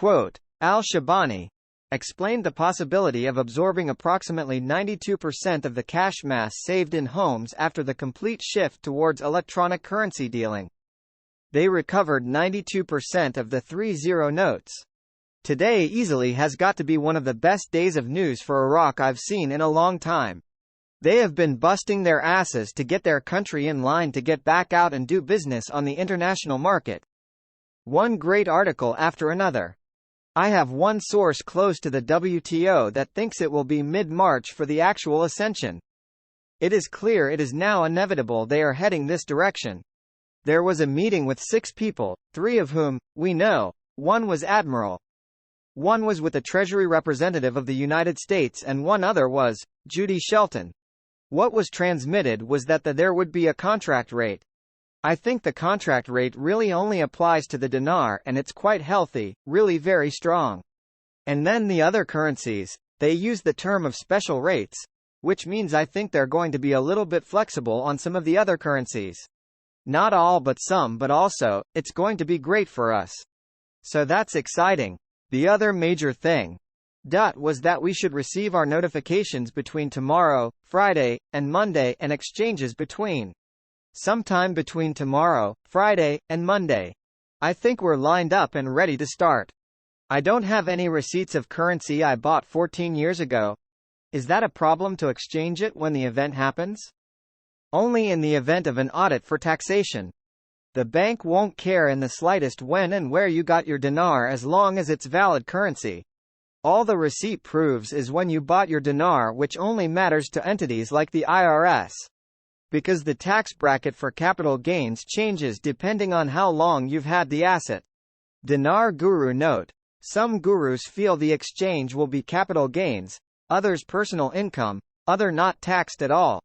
Quote, Al-Shabani explained the possibility of absorbing approximately 92% of the cash mass saved in homes after the complete shift towards electronic currency dealing. They recovered 92% of the 3-0 notes. Today easily has got to be one of the best days of news for Iraq I've seen in a long time. They have been busting their asses to get their country in line to get back out and do business on the international market. One great article after another. I have one source close to the WTO that thinks it will be mid-March for the actual ascension. It is clear it is now inevitable they are heading this direction. There was a meeting with 6 people, 3 of whom, we know, one was Admiral. One was with the Treasury representative of the United States and one other was, Judy Shelton. What was transmitted was that there would be a contract rate. I think the contract rate really only applies to the dinar and it's quite healthy, really very strong. And then the other currencies, they use the term of special rates, which means I think they're going to be a little bit flexible on some of the other currencies. Not all but some, but also, it's going to be great for us. So that's exciting. The other major thing was that we should receive our notifications between tomorrow, Friday, and Monday and exchanges between sometime between tomorrow, Friday, and Monday. I think we're lined up and ready to start. I don't have any receipts of currency I bought 14 years ago. Is that a problem to exchange it when the event happens? Only in the event of an audit for taxation. The bank won't care in the slightest when and where you got your dinar as long as it's valid currency. All the receipt proves is when you bought your dinar, which only matters to entities like the IRS. Because the tax bracket for capital gains changes depending on how long you've had the asset. Dinar Guru note. Some gurus feel the exchange will be capital gains, others personal income, other not taxed at all.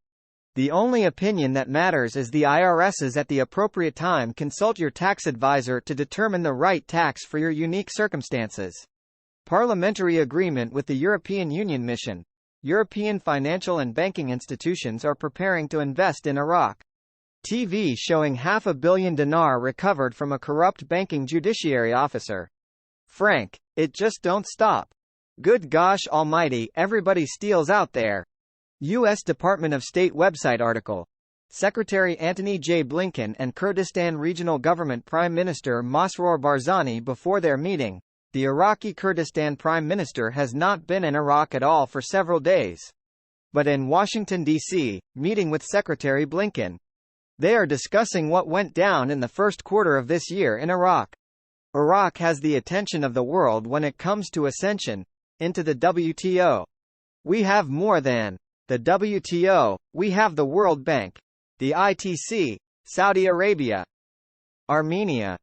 The only opinion that matters is the IRS's. At the appropriate time consult your tax advisor to determine the right tax for your unique circumstances. Parliamentary agreement with the European Union mission. European financial and banking institutions are preparing to invest in Iraq. TV showing $500 million dinar recovered from a corrupt banking judiciary officer. Frank, it just don't stop. Good gosh almighty, everybody steals out there. U.S. Department of State website article. Secretary Antony J. Blinken and Kurdistan Regional Government Prime Minister Masroor Barzani before their meeting. The Iraqi Kurdistan Prime Minister has not been in Iraq at all for several days. But in Washington, D.C., meeting with Secretary Blinken. They are discussing what went down in the first quarter of this year in Iraq. Iraq has the attention of the world when it comes to ascension into the WTO. We have more than the WTO, we have the World Bank, the ITC, Saudi Arabia, Armenia,